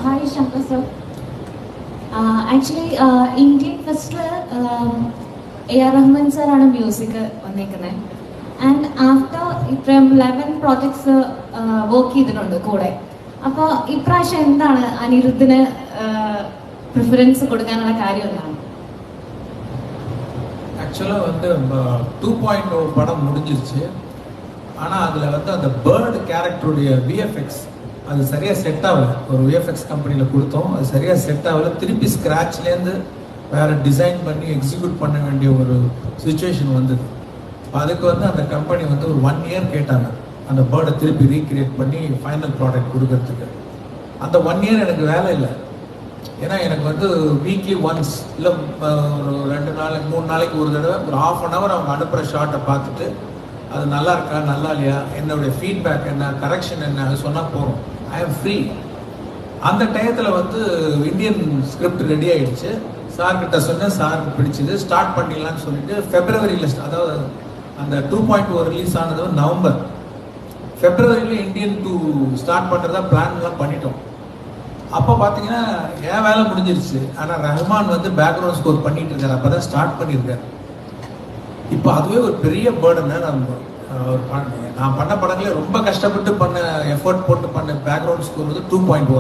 Hi Shankar sir. Actually, Indian Festival, A.R. Rahman sir ആണ് music വന്നേക്കുന്നത്. And after ഇപ്പം 11 projects work ചെയ്തിട്ടുണ്ട് കൂടെ. അപ്പോൾ ഇപ്രാവശ്യം എന്താണ് അനിരുദ്ധിന് പ്രിഫറൻസ് കൊടുക്കാനുള്ള കാര്യം എന്താണ്? ஆக்சுவலாக வந்து 2.0 படம் முடிஞ்சிருச்சு. ஆனால் அதில் வந்து அந்த பேர்டு கேரக்டருடைய விஎஃப்எக்ஸ் அது சரியாக செட் ஆகலை. ஒரு விஎஃப்எக்ஸ் கம்பெனியில் கொடுத்தோம், அது சரியாக செட் ஆகலை. திருப்பி ஸ்க்ராட்ச்லேருந்து வேறு டிசைன் பண்ணி எக்ஸிக்யூட் பண்ண வேண்டிய ஒரு சுச்சுவேஷன் வந்தது. அதுக்கு வந்து அந்த கம்பெனி வந்து ஒரு 1 year கேட்டாங்க அந்த பேர்டை திருப்பி ரீக்ரியேட் பண்ணி ஃபைனல் ப்ராடக்ட் கொடுக்கறதுக்கு. அந்த 1 year எனக்கு வேலை இல்லை. ஏன்னா எனக்கு வந்து வீக்லி ஒன்ஸ் இல்லை ஒரு 2 நாளைக்கு 3 நாளைக்கு ஒரு தடவை ஒரு 1/2 hour அவங்க அனுப்புகிற ஷார்ட்டை பார்த்துட்டு அது நல்லா இருக்கா நல்லா இல்லையா, என்னுடைய ஃபீட்பேக் என்ன, கரெக்ஷன் என்ன, அது சொன்னால் போகிறோம். ஐ ஆம் ஃப்ரீ. அந்த டயத்தில் வந்து இந்தியன் ஸ்கிரிப்ட் ரெடி ஆகிடுச்சு. சார்கிட்ட சொன்னேன், சாருக்கு பிடிச்சது, ஸ்டார்ட் பண்ணிடலான்னு சொல்லிட்டு ஃபெப்ரவரியில், அதாவது அந்த 2.0 ரிலீஸ் ஆனது நவம்பர், ஃபெப்ரவரியில் இந்தியன் 2 ஸ்டார்ட் பண்ணுறதா பிளான்லாம் பண்ணிட்டோம். அப்போ பார்த்தீங்கன்னா என் வேலை முடிஞ்சிருச்சு. ஆனால் ரஹ்மான் வந்து பேக்ரவுண்ட் ஸ்கோர் பண்ணிட்டு இருக்காரு, அப்போ தான் ஸ்டார்ட் பண்ணியிருக்காரு. இப்போ அதுவே ஒரு பெரிய பேர்டன். நான் பண்ண படங்களே ரொம்ப கஷ்டப்பட்டு பண்ண, எஃபர்ட் போட்டு பண்ண பேக்ரவுண்ட் ஸ்கோர் வந்து 2.0.